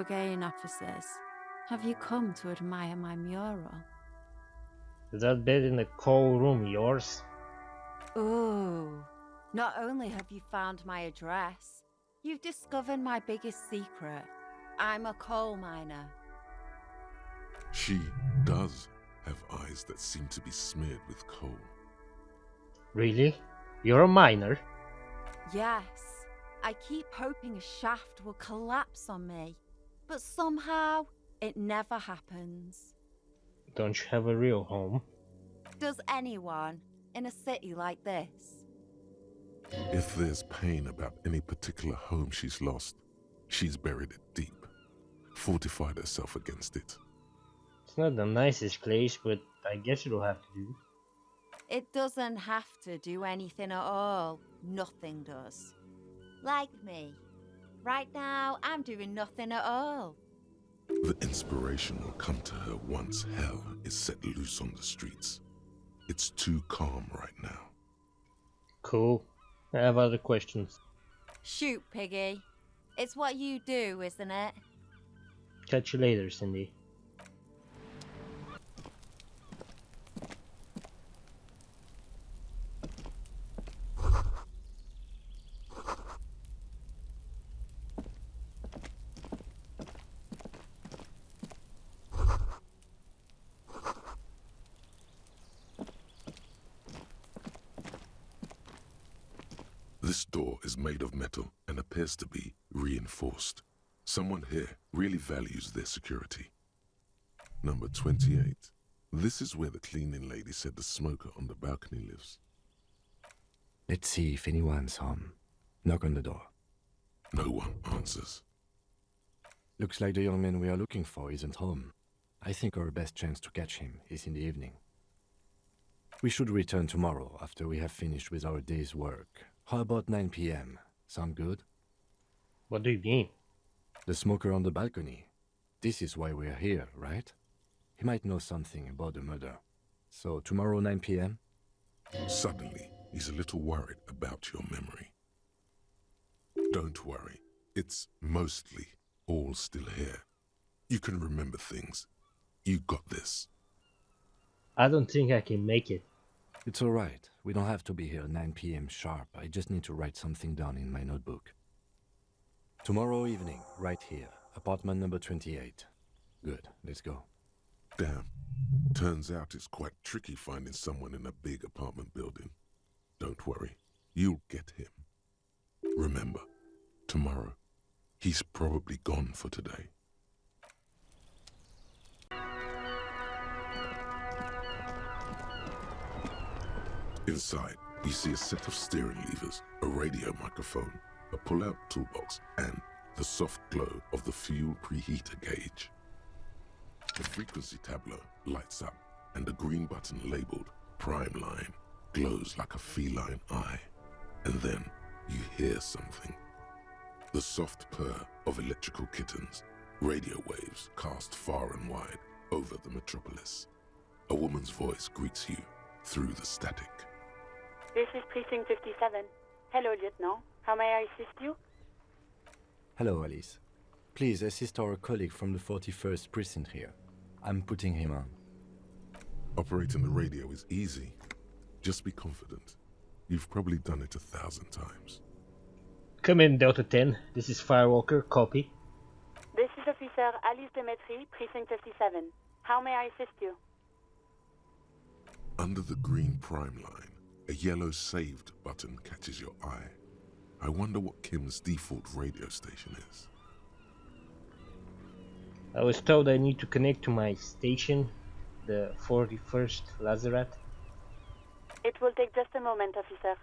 again, officers. Have you come to admire my mural? That bed in the cold room yours? Ooh. Not only have you found my address, you've discovered my biggest secret. I'm a coal miner. She does have eyes that seem to be smeared with coal. Really? You're a miner? Yes. I keep hoping a shaft will collapse on me, but somehow it never happens. Don't you have a real home? Does anyone in a city like this? If there's pain about any particular home she's lost, she's buried it deep, fortified herself against it. It's not the nicest place, but I guess it'll have to do. It doesn't have to do anything at all. Nothing does. Like me. Right now, I'm doing nothing at all. The inspiration will come to her once hell is set loose on the streets. It's too calm right now. Cool. I have other questions. Shoot, Piggy. It's what you do, isn't it? Catch you later, Cindy. This door is made of metal and appears to be reinforced. Someone here really values their security. Number 28. This is where the cleaning lady said the smoker on the balcony lives. Let's see if anyone's home. Knock on the door. No one answers. Looks like the young man we are looking for isn't home. I think our best chance to catch him is in the evening. We should return tomorrow after we have finished with our day's work. How about 9 p.m.? Sound good? What do you mean? The smoker on the balcony. This is why we're here, right? He might know something about the murder. So tomorrow 9 p.m.? Suddenly, he's a little worried about your memory. Don't worry. It's mostly all still here. You can remember things. You got this. I don't think I can make it. It's all right. We don't have to be here 9 p.m. sharp. I just need to write something down in my notebook. Tomorrow evening, right here. Apartment number 28. Good. Let's go. Damn. Turns out it's quite tricky finding someone in a big apartment building. Don't worry. You'll get him. Remember, tomorrow, he's probably gone for today. Inside, you see a set of steering levers, a radio microphone, a pull-out toolbox, and the soft glow of the fuel preheater gauge. The frequency tableau lights up, and the green button labeled Prime Line glows like a feline eye. And then you hear something. The soft purr of electrical kittens, radio waves cast far and wide over the metropolis. A woman's voice greets you through the static. This is Precinct 57. Hello, Lieutenant. How may I assist you? Hello, Alice. Please assist our colleague from the 41st Precinct here. I'm putting him on. Operating the radio is easy. Just be confident. You've probably done it 1,000 times. Come in, Delta 10. This is Firewalker. Copy. This is Officer Alice Demetri, Precinct 57. How may I assist you? Under the green Prime Line, a yellow saved button catches your eye. I wonder what Kim's default radio station is. I was told I need to connect to my station, the 41st Lazaret. It will take just a moment, officer.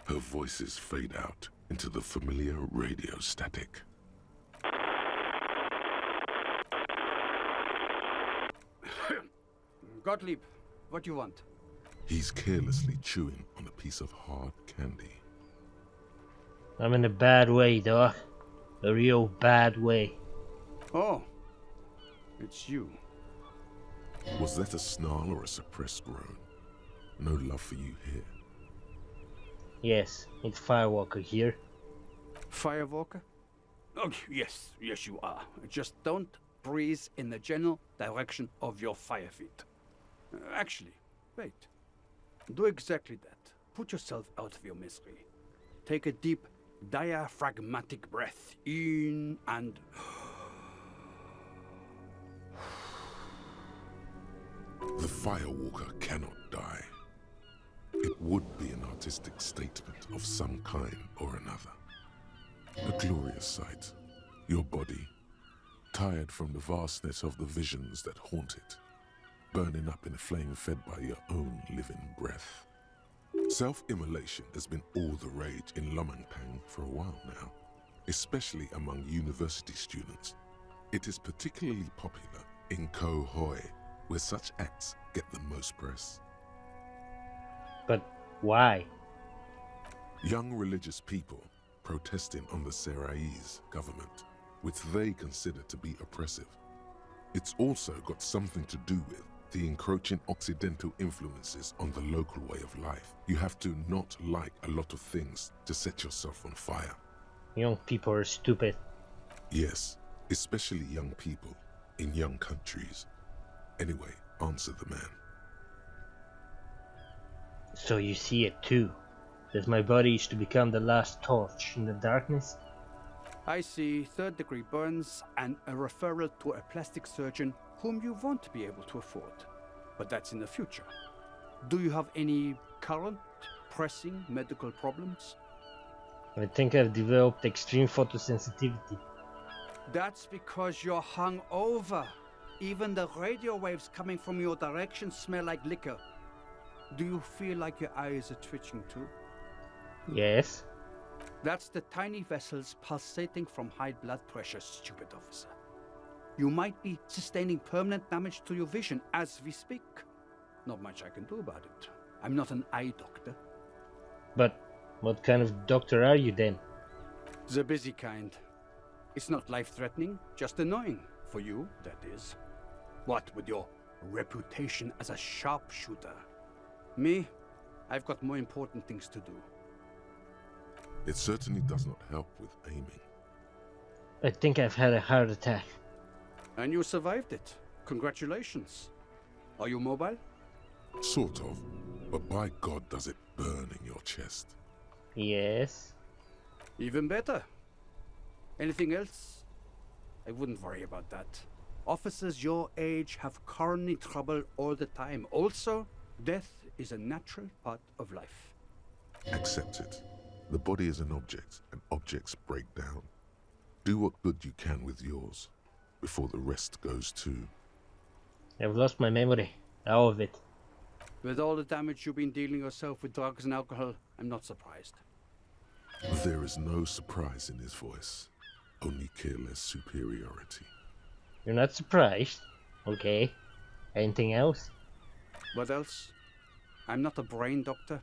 Her voices fade out into the familiar radio static. Gottlieb, what do you want? He's carelessly chewing on a piece of hard candy. I'm in a bad way, Doc. A real bad way. Oh, it's you. Was that a snarl or a suppressed groan? No love for you here. Yes, it's Firewalker here. Firewalker? Oh, yes, yes you are. Just don't breathe in the general direction of your fire feet. Actually, wait. Do exactly that. Put yourself out of your misery. Take a deep, diaphragmatic breath in and... The Firewalker cannot die. It would be an artistic statement of some kind or another. A glorious sight. Your body, tired from the vastness of the visions that haunt it, burning up in a flame fed by your own living breath. Self-immolation has been all the rage in Lomangtang for a while now, especially among university students. It is particularly popular in Koh Hoi, where such acts get the most press. But why? Young religious people protesting on the Seraise government, which they consider to be oppressive. It's also got something to do with the encroaching Occidental influences on the local way of life. You have to not like a lot of things to set yourself on fire. Young people are stupid. Yes, especially young people in young countries. Anyway, answer the man. So you see it too, that my body is to become the last torch in the darkness? I see third-degree burns and a referral to a plastic surgeon whom you won't be able to afford. But that's in the future. Do you have any current, pressing medical problems? I think I've developed extreme photosensitivity. That's because you're hungover. Even the radio waves coming from your direction smell like liquor. Do you feel like your eyes are twitching too? Yes. That's the tiny vessels pulsating from high blood pressure, stupid officer. You might be sustaining permanent damage to your vision as we speak. Not much I can do about it. I'm not an eye doctor. But what kind of doctor are you then? The busy kind. It's not life-threatening, just annoying. For you, that is. What with your reputation as a sharpshooter? Me, I've got more important things to do. It certainly does not help with aiming. I think I've had a heart attack. And you survived it. Congratulations. Are you mobile? Sort of, but by God does it burn in your chest. Yes. Even better. Anything else? I wouldn't worry about that. Officers your age have coronary trouble all the time. Also, death is a natural part of life. Accept it. The body is an object, and objects break down. Do what good you can with yours, before the rest goes too. I've lost my memory. All of it. With all the damage you've been dealing yourself with drugs and alcohol, I'm not surprised. There is no surprise in his voice, only careless superiority. You're not surprised? Okay. Anything else? What else? I'm not a brain doctor.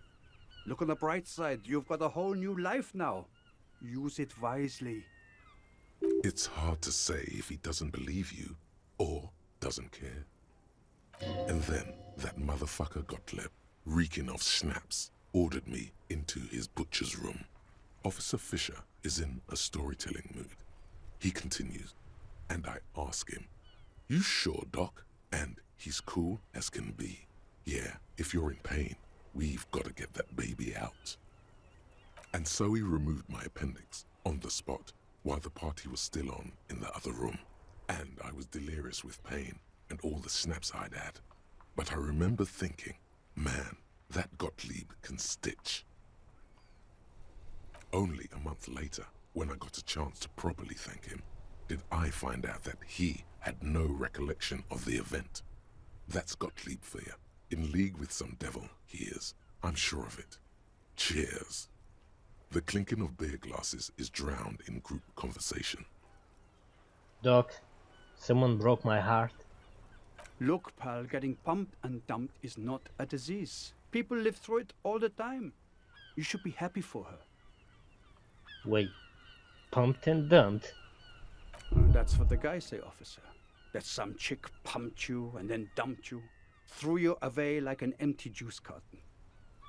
Look on the bright side, you've got a whole new life now. Use it wisely. It's hard to say if he doesn't believe you, or doesn't care. And then that motherfucker Gottlieb, reeking of schnapps, ordered me into his butcher's room. Officer Fisher is in a storytelling mood. He continues, and I ask him, "You sure, Doc?" And he's cool as can be. "Yeah, if you're in pain, we've got to get that baby out." And so he removed my appendix on the spot while the party was still on in the other room. And I was delirious with pain and all the snaps I'd had. But I remember thinking, man, that Gottlieb can stitch. Only a month later, when I got a chance to properly thank him, did I find out that he had no recollection of the event. That's Gottlieb for you. In league with some devil, he is. I'm sure of it. Cheers. The clinking of beer glasses is drowned in group conversation. Doc, someone broke my heart. Look, pal, getting pumped and dumped is not a disease. People live through it all the time. You should be happy for her. Wait, pumped and dumped? That's what the guys say, officer. That some chick pumped you and then dumped you. Threw you away like an empty juice carton.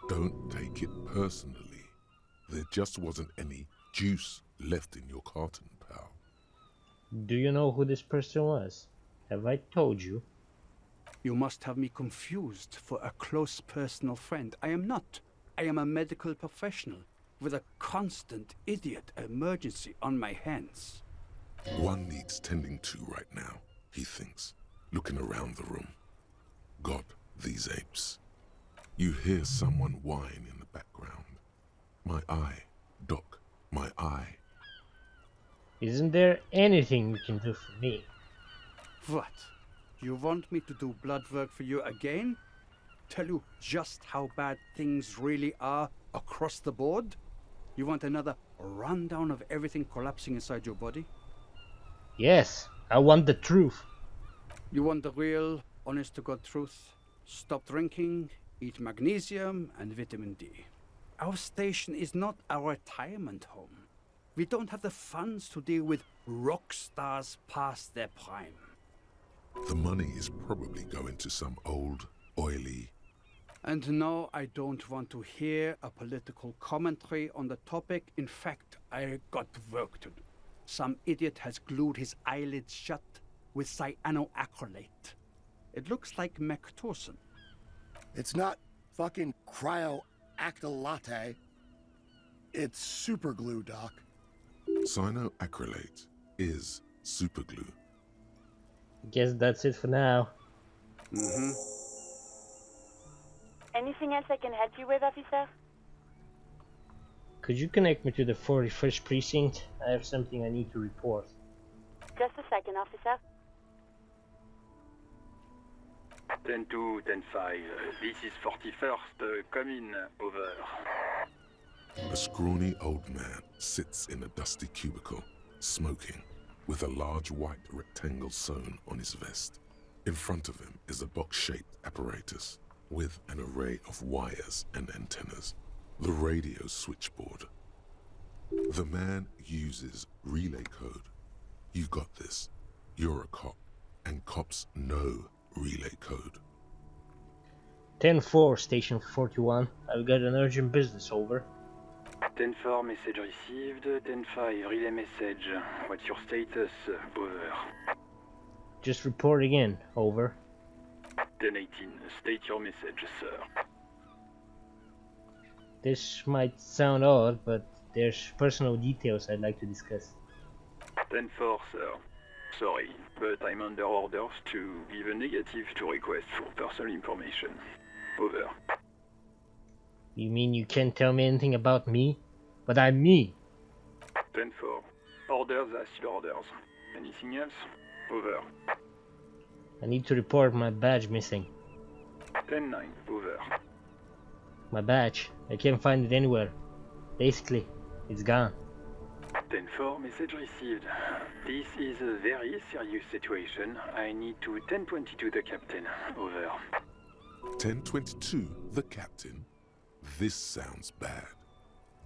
Don't take it personally. There just wasn't any juice left in your carton, pal. Do you know who this person was? Have I told you? You must have me confused for a close personal friend. I am not. I am a medical professional with a constant idiot emergency on my hands. One needs tending to right now, he thinks, looking around the room. God, these apes. You hear someone whine in the background. My eye, Doc, my eye. Isn't there anything you can do for me? What? You want me to do blood work for you again? Tell you just how bad things really are across the board? You want another rundown of everything collapsing inside your body? Yes, I want the truth. You want the real, honest-to-God truth? Stop drinking, eat magnesium and vitamin D. Our station is not a retirement home. We don't have the funds to deal with rock stars past their prime. The money is probably going to some old, oily... And no, I don't want to hear a political commentary on the topic. In fact, I got work to do. Some idiot has glued his eyelids shut with cyanoacrylate. It looks like Mactorson. It's not fucking cryoacrylate. It's super glue, Doc. Cyanoacrylate is superglue. Guess that's it for now. Mm-hmm. Anything else I can help you with, officer? Could you connect me to the 41st precinct? I have something I need to report. Just a second, officer. 10-2, 10-5. This is 41st. Come in. Over. A scrawny old man sits in a dusty cubicle, smoking, with a large white rectangle sewn on his vest. In front of him is a box-shaped apparatus with an array of wires and antennas. The radio switchboard. The man uses relay code. You got this. You're a cop, and cops know relay code. 10-4, station 41. I've got an urgent business, over. 10-4, message received. 10-5, relay message. What's your status? Over. Just reporting in, over. 10-18, state your message, sir. This might sound odd, but there's personal details I'd like to discuss. 10-4, sir. Sorry, but I'm under orders to give a negative to request for personal information. Over. You mean you can't tell me anything about me? But I'm me. 10-4. Orders are still orders. Anything else? Over. I need to report my badge missing. 10-9. Over. My badge. I can't find it anywhere. Basically, it's gone. 10-4, message received. This is a very serious situation. I need to 1022 the captain. Over. 1022, the captain. This sounds bad.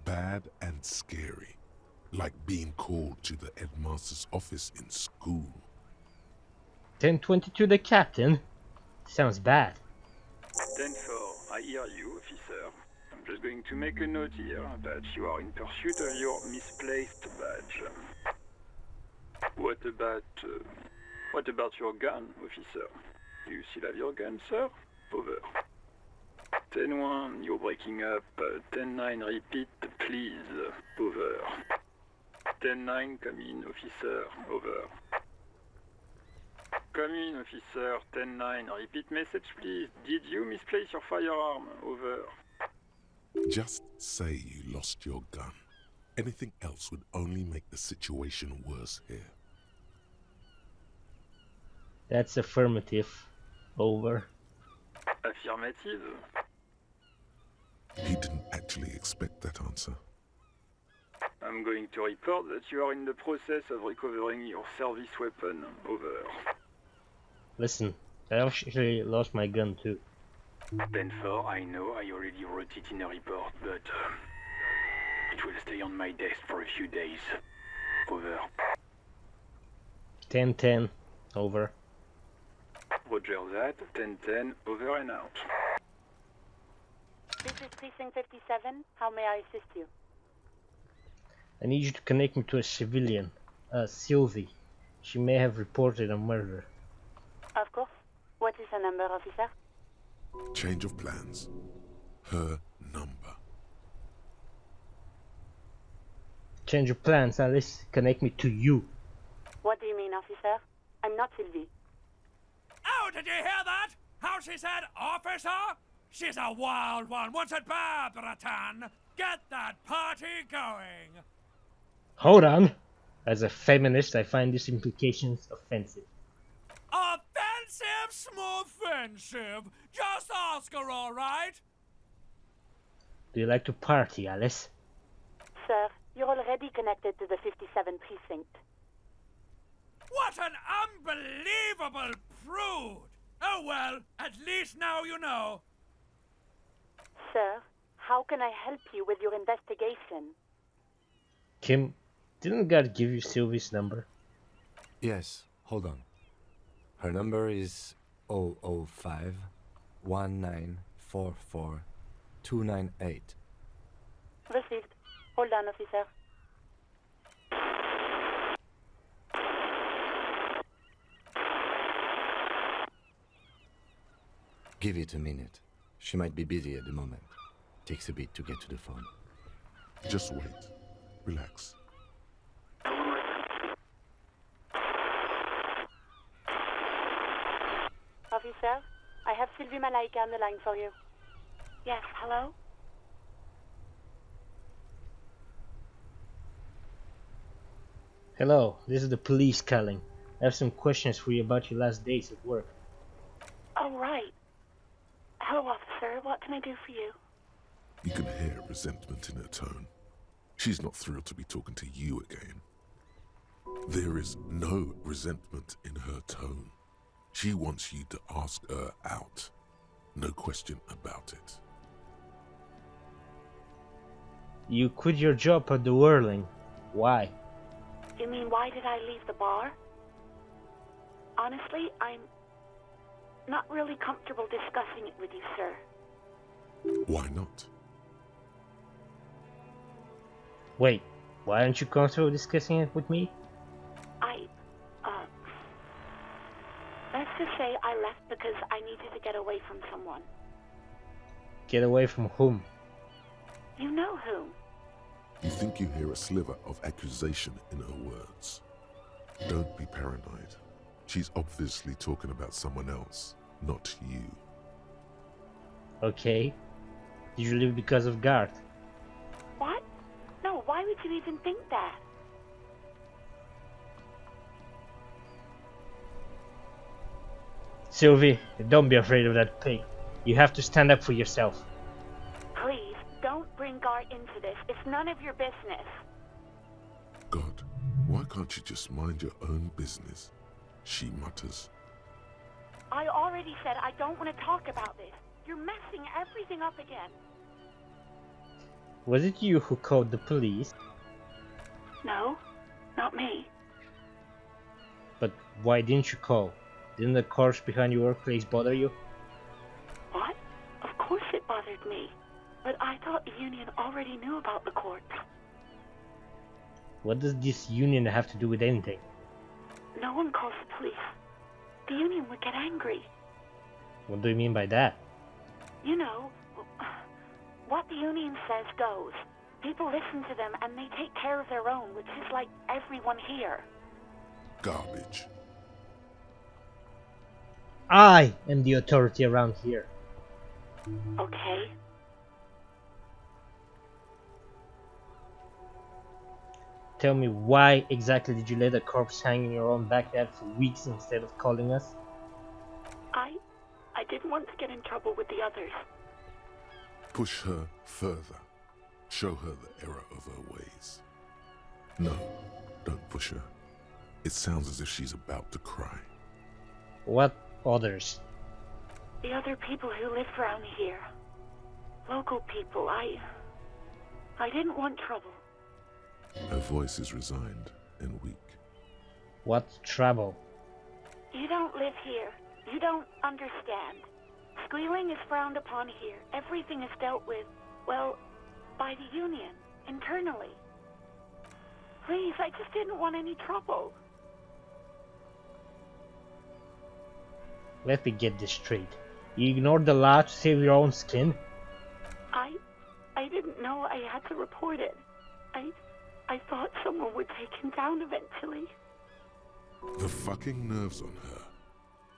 Bad and scary. Like being called to the headmaster's office in school. 1022 the captain? Sounds bad. 10-4, I hear you, officer. I'm just going to make a note here that you are in pursuit of your misplaced badge. What about your gun, officer? You still have your gun, sir? Over. 10-1, you're breaking up. 10-9, repeat, please. Over. 10-9, come in, officer. Over. Come in, officer. 10-9, repeat message, please. Did you misplace your firearm? Over. Just say you lost your gun. Anything else would only make the situation worse here. That's affirmative. Over. Affirmative. He didn't actually expect that answer. I'm going to report that you are in the process of recovering your service weapon. Over. Listen, I actually lost my gun too. 10-4, I know I already wrote it in a report, but it will stay on my desk for a few days. Over. 10-10. Over. Roger that. 10-10, over and out. This is Precinct 57. How may I assist you? I need you to connect me to a civilian. Sylvie. She may have reported a murder. Of course. What is her number, officer? Change of plans. Her number. Change your plans, Alice. Connect me to you. What do you mean, officer? I'm not Sylvie. Oh, did you hear that? How she said, officer? She's a wild one. What's it, Barbara Tan? Get that party going. Hold on. As a feminist, I find these implications offensive. Offensive, offensive. Just ask her, all right? Do you like to party, Alice? Sir, you're already connected to the 57 precinct. What an unbelievable prude! Oh well, at least now you know. Sir, how can I help you with your investigation? Kim, didn't God give you Sylvie's number? Yes, hold on. Her number is 005 1944 298. Received. Hold on, officer. Give it a minute. She might be busy at the moment. Takes a bit to get to the phone. Just wait. Relax. Officer, I have Sylvie Malaika on the line for you. Yes, hello? Hello, this is the police calling. I have some questions for you about your last days at work. Oh, right. Hello, officer. What can I do for you? You can hear resentment in her tone. She's not thrilled to be talking to you again. There is no resentment in her tone. She wants you to ask her out. No question about it. You quit your job at the Whirling. Why? You mean, why did I leave the bar? Honestly, I'm not really comfortable discussing it with you, sir. Why not? Wait, why aren't you comfortable discussing it with me? Let's just say I left because I needed to get away from someone. Get away from whom? You know whom. You think you hear a sliver of accusation in her words. Don't be paranoid. She's obviously talking about someone else, not you. Okay. Did you leave because of Garth? What? No, why would you even think that? Sylvie, don't be afraid of that pig. You have to stand up for yourself. Please, don't bring Gar into this. It's none of your business. God, why can't you just mind your own business? She mutters. I already said I don't want to talk about this. You're messing everything up again. Was it you who called the police? No, not me. But why didn't you call? Didn't the corpse behind your workplace bother you? What? Of course it bothered me. But I thought the union already knew about the corpse. What does this union have to do with anything? No one calls the police. The union would get angry. What do you mean by that? You know, what the union says goes. People listen to them and they take care of their own, which is like everyone here. Garbage. I am the authority around here. Okay. Tell me, why exactly did you let a corpse hang in your own backyard for weeks instead of calling us? I didn't want to get in trouble with the others. Push her further. Show her the error of her ways. No, don't push her. It sounds as if she's about to cry. What others? The other people who live around here. Local people. I didn't want trouble. Her voice is resigned and weak. What trouble? You don't live here. You don't understand. Squealing is frowned upon here. Everything is dealt with, well, by the union, internally. Please, I just didn't want any trouble. Let me get this straight. You ignored the law to save your own skin? I didn't know I had to report it. I thought someone would take him down eventually. The fucking nerves on her.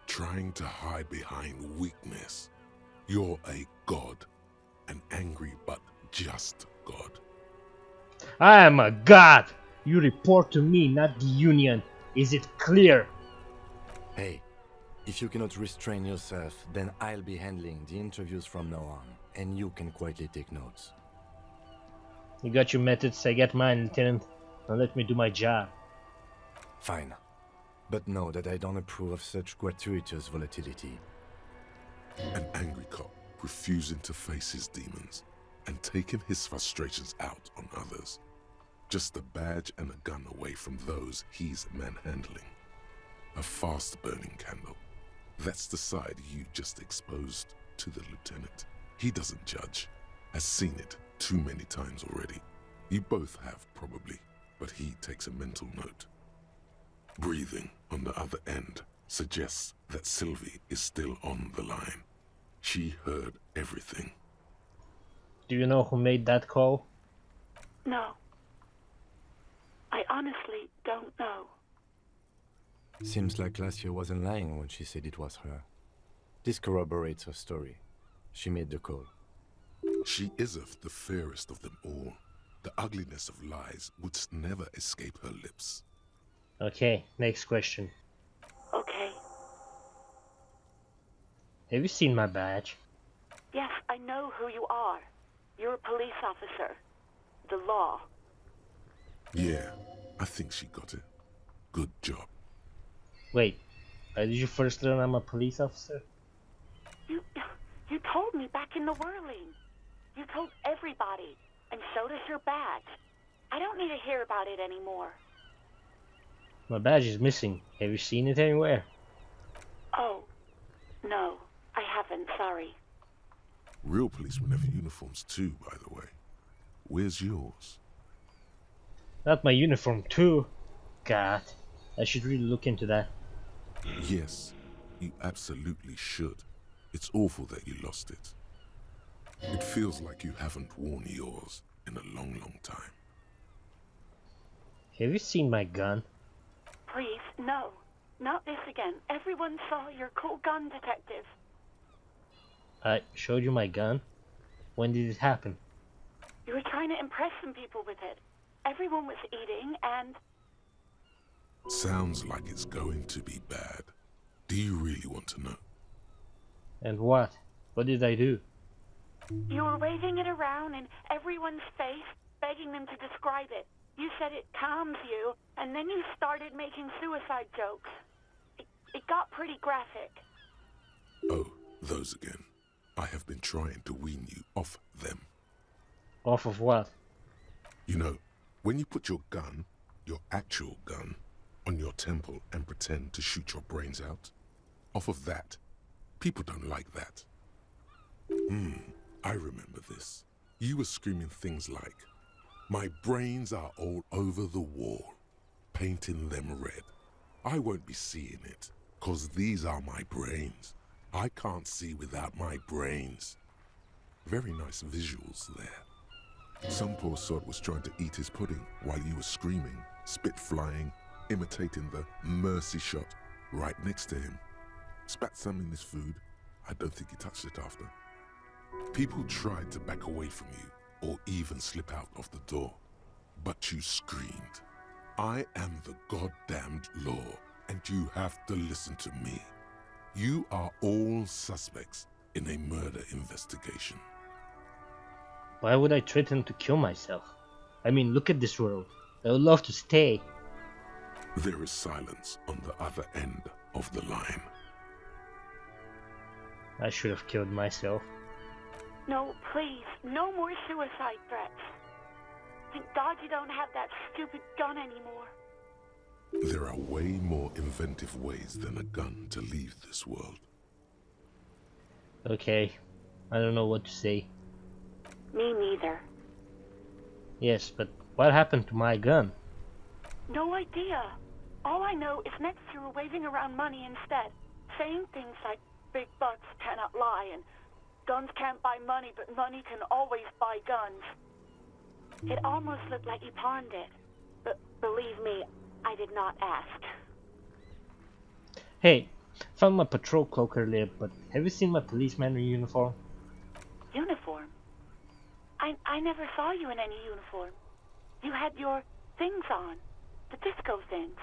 Trying to hide behind weakness. You're a god. An angry but just god. I am a god! You report to me, not the Union. Is it clear? Hey, if you cannot restrain yourself, then I'll be handling the interviews from now on, and you can quietly take notes. You got your methods, I get mine, Lieutenant. Now let me do my job. Fine. But know that I don't approve of such gratuitous volatility. An angry cop refusing to face his demons and taking his frustrations out on others. Just a badge and a gun away from those he's manhandling. A fast-burning candle. That's the side you just exposed to the lieutenant. He doesn't judge. Has seen it too many times already. You both have, probably, but he takes a mental note. Breathing on the other end suggests that Sylvie is still on the line. She heard everything. Do you know who made that call? No. I honestly don't know. Seems like Lacia wasn't lying when she said it was her. This corroborates her story. She made the call. She iseth the fairest of them all. The ugliness of lies would never escape her lips. Okay, next question. Okay. Have you seen my badge? Yes, I know who you are. You're a police officer. The law. Yeah, I think she got it. Good job. Wait, did you first learn I'm a police officer? You told me back in the whirling. You told everybody, and showed us your badge. I don't need to hear about it anymore. My badge is missing. Have you seen it anywhere? Oh, no, I haven't, sorry. Real policemen have uniforms too, by the way. Where's yours? Not my uniform too. God, I should really look into that. Yes, you absolutely should. It's awful that you lost it. It feels like you haven't worn yours in a long, long time. Have you seen my gun? Please, no. Not this again. Everyone saw your cool gun, detective. I showed you my gun? When did it happen? You were trying to impress some people with it. Everyone was eating and... Sounds like it's going to be bad. Do you really want to know? And what? What did I do? You were waving it around in everyone's face, begging them to describe it. You said it calms you, and then you started making suicide jokes. It got pretty graphic. Oh, those again. I have been trying to wean you off them. Off of what? You know, when you put your gun, your actual gun, on your temple and pretend to shoot your brains out, off of that, people don't like that. I remember this. You were screaming things like, "My brains are all over the wall, painting them red. I won't be seeing it, 'cause these are my brains. I can't see without my brains." Very nice visuals there. Some poor sod was trying to eat his pudding while you were screaming, spit flying, imitating the mercy shot right next to him. Spat some in his food. I don't think he touched it after. People tried to back away from you or even slip out of the door, but you screamed, "I am the goddamned law, and you have to listen to me. You are all suspects in a murder investigation." Why would I threaten to kill myself? I mean, look at this world. I would love to stay. There is silence on the other end of the line. I should have killed myself. No, please, no more suicide threats. Thank God you don't have that stupid gun anymore. There are way more inventive ways than a gun to leave this world. Okay, I don't know what to say. Me neither. Yes, but what happened to my gun? No idea. All I know is next you were waving around money instead. saying things like big butts cannot lie and guns can't buy money, but money can always buy guns. It almost looked like he pawned it. But believe me, I did not ask. Hey, found my patrol cloak earlier, but have you seen my policeman uniform? Uniform? I never saw you in any uniform. You had your things on. The disco things.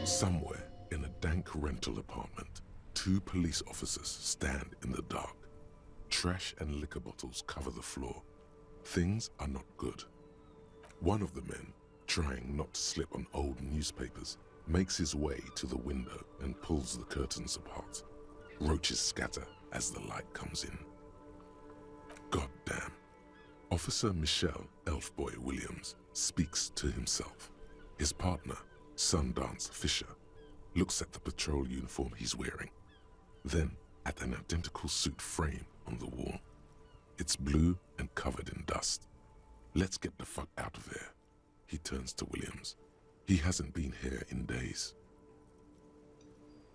Somewhere in a dank rental apartment, 2 police officers stand in the dark. Trash and liquor bottles cover the floor. Things are not good. One of the men, trying not to slip on old newspapers, makes his way to the window and pulls the curtains apart. Roaches scatter as the light comes in. God damn. Officer Michelle Elfboy Williams speaks to himself. His partner, Sundance Fisher, looks at the patrol uniform he's wearing, then at an identical suit frame on the wall. It's blue and covered in dust. Let's get the fuck out of there. He turns to Williams. He hasn't been here in days.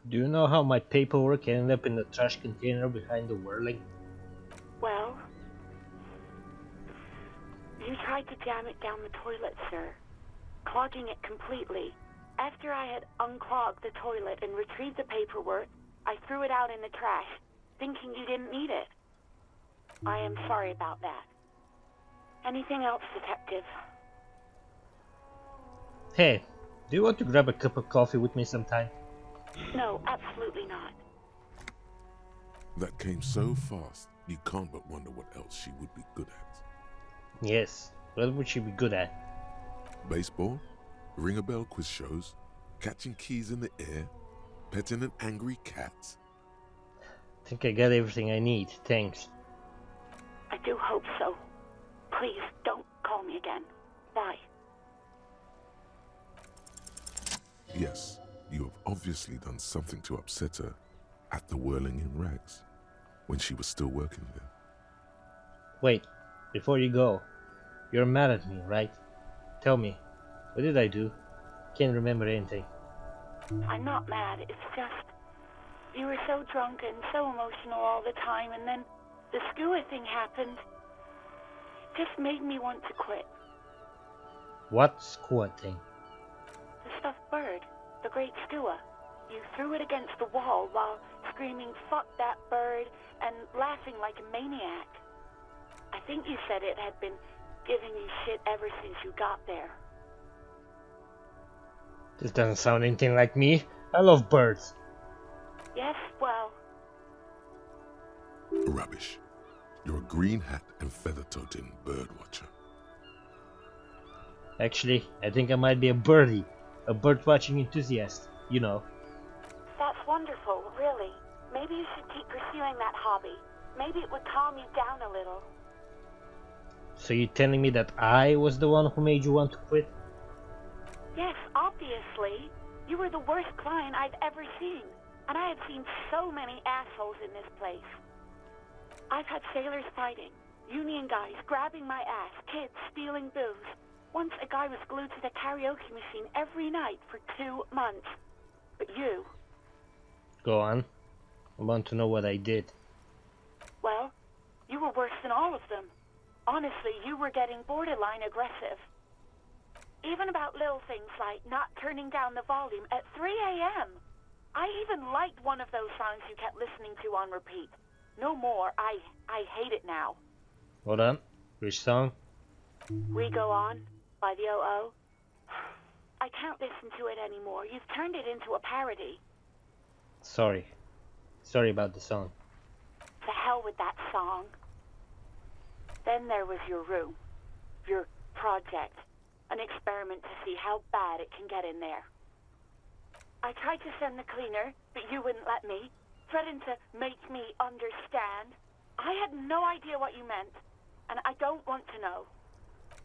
Do you know how my paperwork ended up in the trash container behind the whirling? Well, you tried to jam it down the toilet, sir, clogging it completely. After I had unclogged the toilet and retrieved the paperwork, I threw it out in the trash, thinking you didn't need it. I am sorry about that. Anything else, Detective? Hey, do you want to grab a cup of coffee with me sometime? No, absolutely not. That came so fast, you can't but wonder what else she would be good at. Yes, what would she be good at? Baseball, ring-a-bell quiz shows, catching keys in the air, petting an angry cat. I think I got everything I need, thanks. I do hope so. Please, don't call me again. Bye. Yes, you have obviously done something to upset her at the Whirling in Rags, when she was still working there. Wait, before you go, you're mad at me, right? Tell me, what did I do? Can't remember anything. I'm not mad, it's just... You were so drunk and so emotional all the time, and then the skua thing happened. It just made me want to quit. What skua thing? The stuffed bird, the great skua. You threw it against the wall while screaming, "Fuck that bird," and laughing like a maniac. I think you said it had been giving you shit ever since you got there. This doesn't sound anything like me. I love birds. Yes, well... Rubbish. You're a green hat and feather-toting bird watcher. Actually, I think I might be a birdie. A bird-watching enthusiast, you know. That's wonderful, really. Maybe you should keep pursuing that hobby. Maybe it would calm you down a little. So you're telling me that I was the one who made you want to quit? Yes, obviously. You were the worst client I've ever seen. And I have seen so many assholes in this place. I've had sailors fighting, union guys grabbing my ass, kids stealing booze. Once a guy was glued to the karaoke machine every night for 2 months. But you... Go on. I want to know what I did. Well, you were worse than all of them. Honestly, you were getting borderline aggressive. Even about little things like not turning down the volume at 3 a.m. I even liked one of those songs you kept listening to on repeat. No more. I hate it now. Hold on. Which song? We Go On by the O.O. I can't listen to it anymore. You've turned it into a parody. Sorry. Sorry about the song. To hell with that song. Then there was your room. Your project. An experiment to see how bad it can get in there. I tried to send the cleaner, but you wouldn't let me. Threatened to make me understand. I had no idea what you meant, and I don't want to know.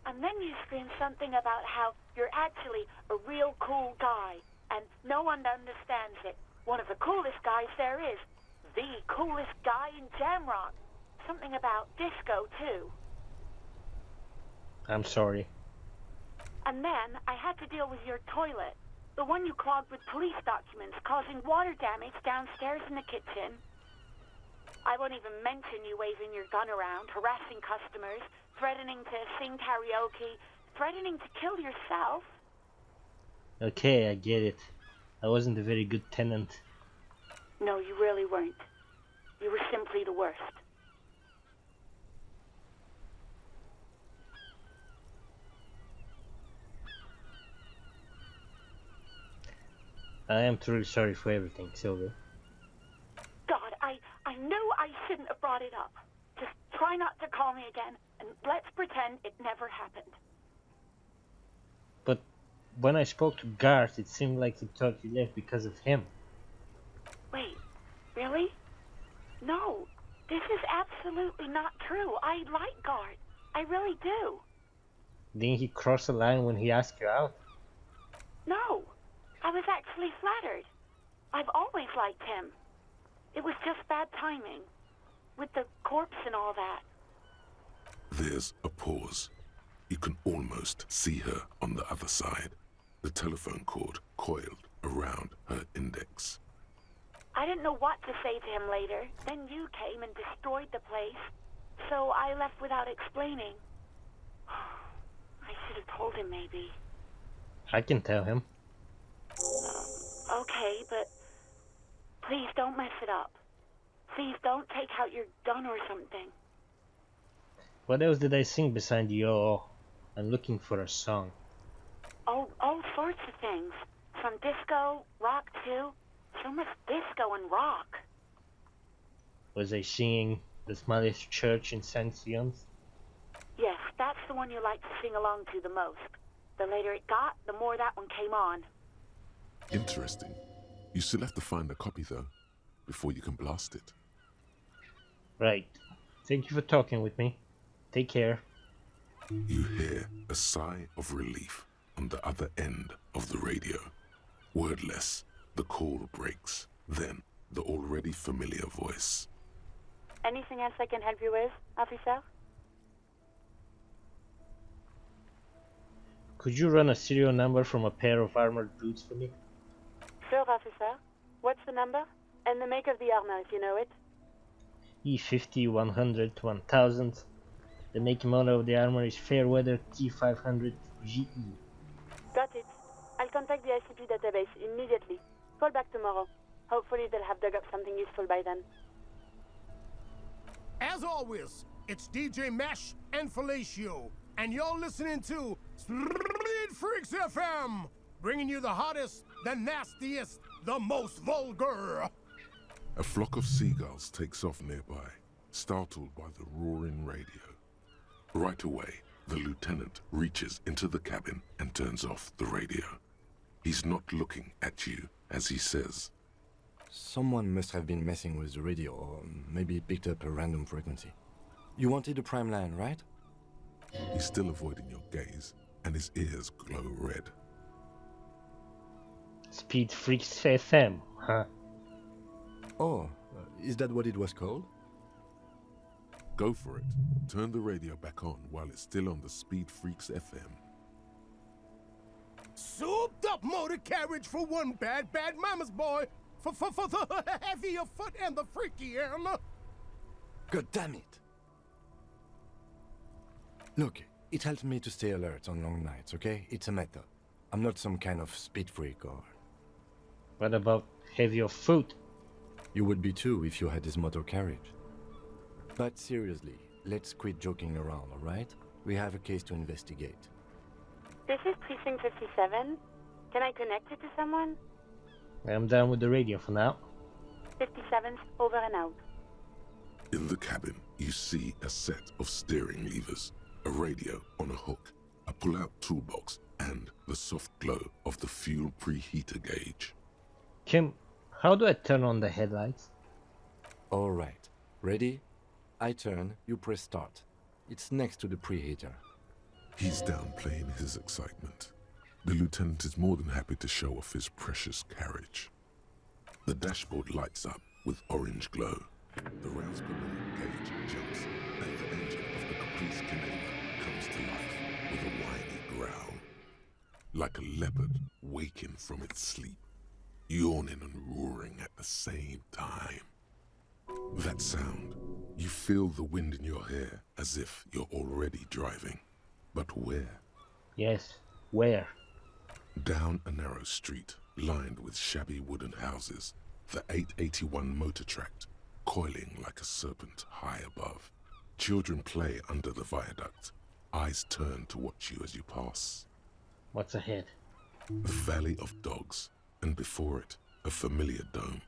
And then you screamed something about how you're actually a real cool guy, and no one understands it. One of the coolest guys there is. The coolest guy in Jamrock. Something about disco, too. I'm sorry. And then I had to deal with your toilet. The one you clogged with police documents, causing water damage downstairs in the kitchen. I won't even mention you waving your gun around, harassing customers, threatening to sing karaoke, threatening to kill yourself. Okay, I get it. I wasn't a very good tenant. No, you really weren't. You were simply the worst. I am truly sorry for everything, Sylvie. God, I knew I shouldn't have brought it up. Just try not to call me again, and let's pretend it never happened. But when I spoke to Garth, it seemed like he thought you left because of him. Wait, really? No, this is absolutely not true. I like Garth. I really do. Didn't he cross the line when he asked you out? No, I was actually flattered. I've always liked him. It was just bad timing, with the corpse and all that. There's a pause. You can almost see her on the other side, the telephone cord coiled around her index. I didn't know what to say to him later. Then you came and destroyed the place, so I left without explaining. I should have told him, maybe. I can tell him. Okay, but please don't mess it up. Please don't take out your gun or something. What else did I sing beside you? Oh, I'm looking for a song. Oh, all sorts of things. From disco, rock too. So much disco and rock. Was I singing The Smallest Church in St. Sion's? Yes, that's the one you like to sing along to the most. The later it got, the more that one came on. Interesting. You still have to find a copy, though, before you can blast it. Right. Thank you for talking with me. Take care. You hear a sigh of relief on the other end of the radio. Wordless, the call breaks. Then, the already familiar voice. Anything else I can help you with, officer? Could you run a serial number from a pair of armored boots for me? Sure, officer. What's the number? And the make of the armor, if you know it. E50 100 1000. The make and model of the armor is Fairweather T500 GE. Got it. I'll contact the ICP database immediately. Call back tomorrow. Hopefully they'll have dug up something useful by then. As always, it's DJ Mesh and Fellatio, and you're listening to Speed Freaks FM, bringing you the hottest, the nastiest, the most vulgar. A flock of seagulls takes off nearby, startled by the roaring radio. Right away, the lieutenant reaches into the cabin and turns off the radio. He's not looking at you as he says, Someone must have been messing with the radio, or maybe picked up a random frequency. You wanted a prime line, right? He's still avoiding your gaze, and his ears glow red. Speed Freaks FM, huh? Oh, is that what it was called? Go for it. Turn the radio back on while it's still on the Speed Freaks FM. Souped up motor carriage for one bad mama's boy. For the heavier foot and the freaky end. God damn it! Look, it helps me to stay alert on long nights, okay? It's a method. I'm not some kind of speed freak or... What about heavier foot? You would be too if you had this motor carriage. But seriously, let's quit joking around, alright? We have a case to investigate. This is Precinct 57. Can I connect it to someone? I'm done with the radio for now. 57's over and out. In the cabin, you see a set of steering levers, a radio on a hook, a pull-out toolbox, and the soft glow of the fuel preheater gauge. Kim, how do I turn on the headlights? Alright, ready? I turn, you press start. It's next to the preheater. He's downplaying his excitement. The lieutenant is more than happy to show off his precious carriage. The dashboard lights up with orange glow. The rounds per minute gauge jumps, and the engine of the Caprice Canela comes to life with a whiny growl. like a leopard waking from its sleep, yawning and roaring at the same time. That sound, you feel the wind in your hair as if you're already driving. But where? Yes, where? Down a narrow street lined with shabby wooden houses, the 881 motor tract coiling like a serpent high above. Children play under the viaduct, eyes turn to watch you as you pass. What's ahead? The Valley of Dogs, and before it, a familiar dome,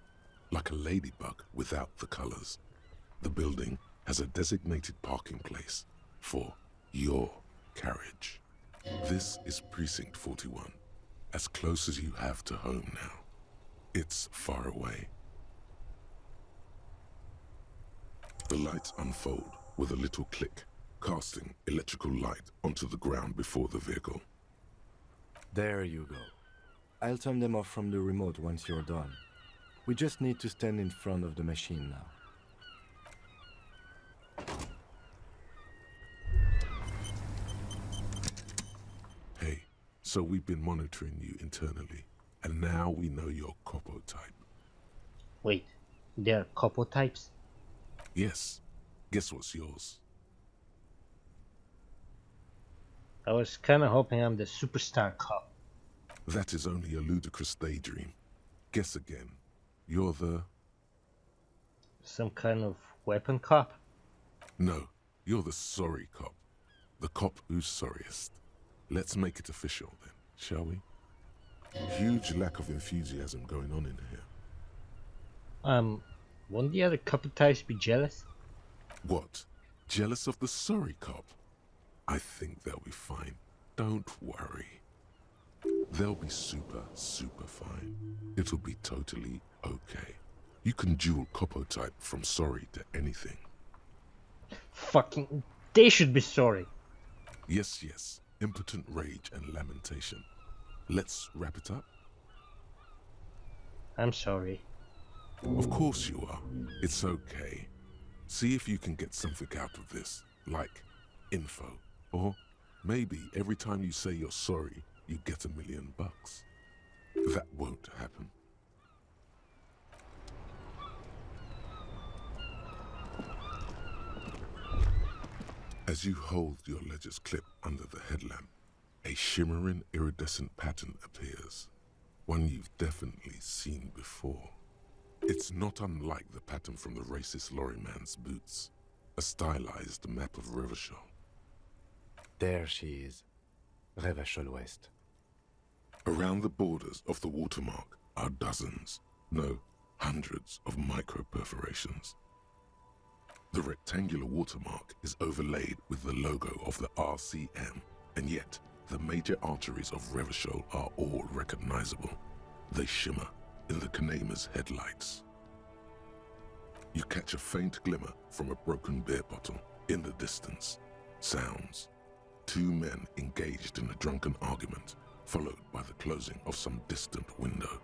like a ladybug without the colors. The building has a designated parking place for your carriage. This is Precinct 41, as close as you have to home now. It's far away. The lights unfold with a little click, casting electrical light onto the ground before the vehicle. There you go. I'll turn them off from the remote once you're done. We just need to stand in front of the machine now. Hey, so we've been monitoring you internally, and now we know your Copo type. Wait, there are couple types? Yes. Guess what's yours? I was kinda hoping I'm the superstar cop. That is only a ludicrous daydream. Guess again. You're the... Some kind of weapon cop? No, you're the sorry cop. The cop who's sorriest. Let's make it official then, shall we? Huge lack of enthusiasm going on in here. Won't the other couple types be jealous? What? Jealous of the sorry cop? I think they'll be fine. Don't worry. They'll be super fine. It'll be totally okay. You can dual Copo type from sorry to anything. Fucking... They should be sorry. Yes. Impotent rage and lamentation. Let's wrap it up? I'm sorry. Of course you are. It's okay. See if you can get something out of this, like info. Or maybe every time you say you're sorry, you get $1 million. That won't happen. As you hold your ledger's clip under the headlamp, a shimmering iridescent pattern appears. One you've definitely seen before. It's not unlike the pattern from the racist lorryman's boots. A stylized map of Revachol. There she is. Revachol West. Around the borders of the watermark are dozens, no, hundreds of micro-perforations. The rectangular watermark is overlaid with the logo of the RCM, and yet the major arteries of Revachol are all recognizable. They shimmer in the Kanema's headlights. You catch a faint glimmer from a broken beer bottle in the distance. Sounds. 2 men engaged in a drunken argument, followed by the closing of some distant window.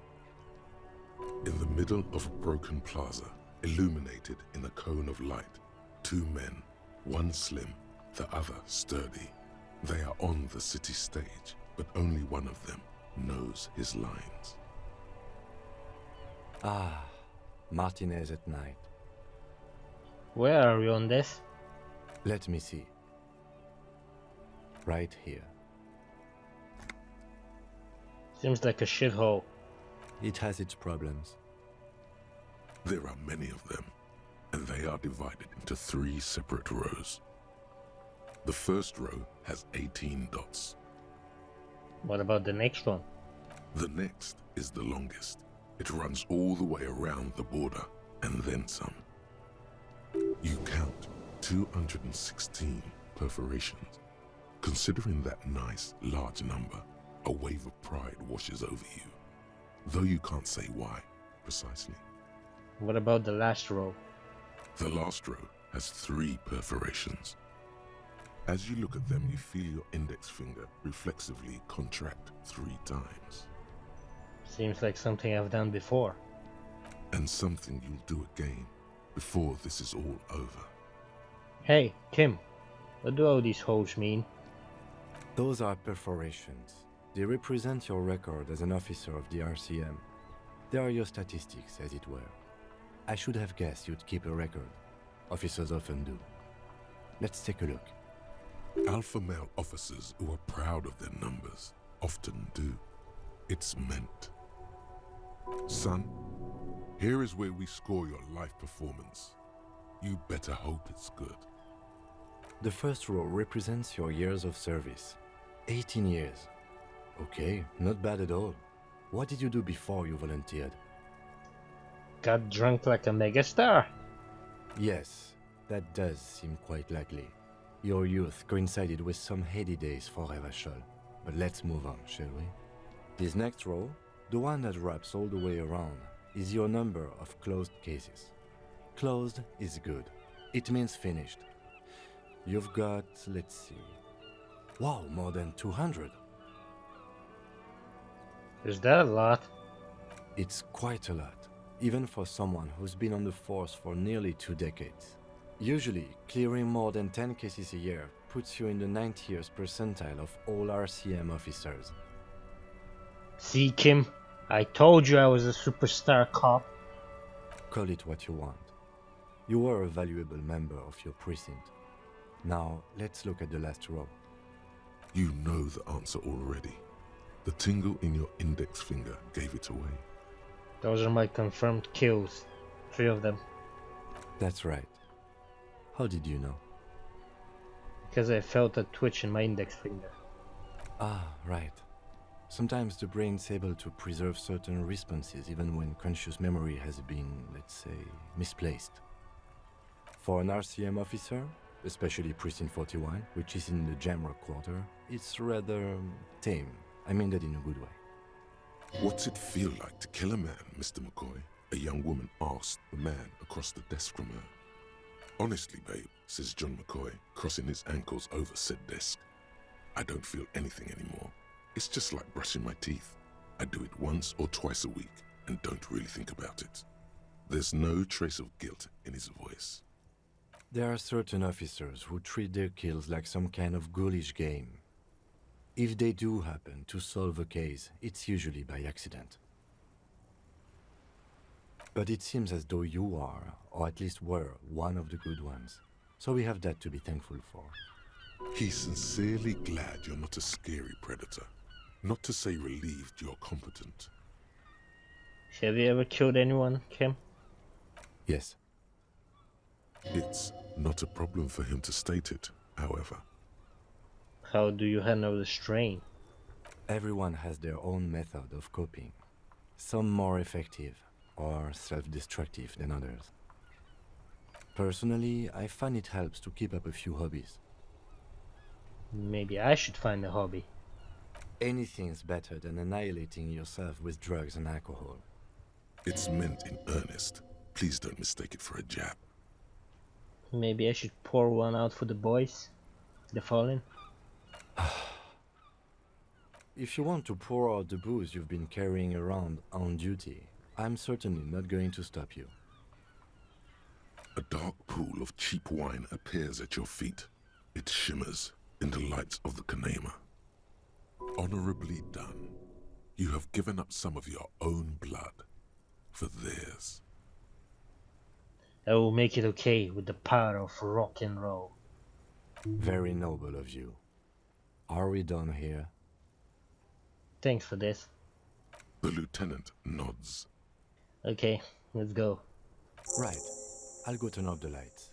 In the middle of a broken plaza, illuminated in a cone of light, 2 men, one slim, the other sturdy. They are on the city stage, but only one of them knows his lines. Ah, Martinez at night. Where are we on this? Let me see. Right here. Seems like a shithole. It has its problems. There are many of them, and they are divided into 3 separate rows. The first row has 18 dots. What about the next one? The next is the longest. It runs all the way around the border, and then some. You count 216 perforations. Considering that nice, large number, a wave of pride washes over you. Though you can't say why, precisely. What about the last row? The last row has 3 perforations. As you look at them, you feel your index finger reflexively contract 3 times. Seems like something I've done before. And something you'll do again, before this is all over. Hey, Kim, what do all these holes mean? Those are perforations. They represent your record as an officer of the RCM. They are your statistics, as it were. I should have guessed you'd keep a record. Officers often do. Let's take a look. Alpha male officers who are proud of their numbers often do. It's meant. Son, here is where we score your life performance. You better hope it's good. The first row represents your years of service. 18 years. Okay, not bad at all. What did you do before you volunteered? Got drunk like a megastar. Yes, that does seem quite likely. Your youth coincided with some heady days for Revachol. But let's move on, shall we? This next row, the one that wraps all the way around, is your number of closed cases. Closed is good. It means finished. You've got, let's see... Wow, more than 200. Is that a lot? It's quite a lot, even for someone who's been on the force for nearly 2 decades. Usually, clearing more than 10 cases a year puts you in the 90th percentile of all RCM officers. See, Kim? I told you I was a superstar cop. Call it what you want. You were a valuable member of your precinct. Now, let's look at the last row. You know the answer already. The tingle in your index finger gave it away. Those are my confirmed kills. 3 of them. That's right. How did you know? Because I felt a twitch in my index finger. Ah, right. Sometimes the brain's able to preserve certain responses even when conscious memory has been, let's say, misplaced. For an RCM officer, especially Precinct 41, which is in the Jamrock quarter, it's rather tame. I mean that in a good way. What's it feel like to kill a man, Mr. McCoy? A young woman asked the man across the desk from her. Honestly, babe, says John McCoy, crossing his ankles over said desk. I don't feel anything anymore. It's just like brushing my teeth. I do it once or twice a week and don't really think about it. There's no trace of guilt in his voice. There are certain officers who treat their kills like some kind of ghoulish game. If they do happen to solve a case, it's usually by accident. But it seems as though you are, or at least were, one of the good ones. So we have that to be thankful for. He's sincerely glad you're not a scary predator. Not to say relieved you're competent. Have you ever killed anyone, Kim? Yes. It's not a problem for him to state it, however. How do you handle the strain? Everyone has their own method of coping. Some more effective or self-destructive than others. Personally, I find it helps to keep up a few hobbies. Maybe I should find a hobby. Anything's better than annihilating yourself with drugs and alcohol. It's meant in earnest. Please don't mistake it for a jab. Maybe I should pour one out for the boys? The fallen? If you want to pour out the booze you've been carrying around on duty, I'm certainly not going to stop you. A dark pool of cheap wine appears at your feet. It shimmers in the lights of the Kanema. Honorably done. You have given up some of your own blood for theirs. I will make it okay with the power of rock and roll. Very noble of you. Are we done here? Thanks for this. The lieutenant nods. Okay, let's go. Right. I'll go turn off the lights.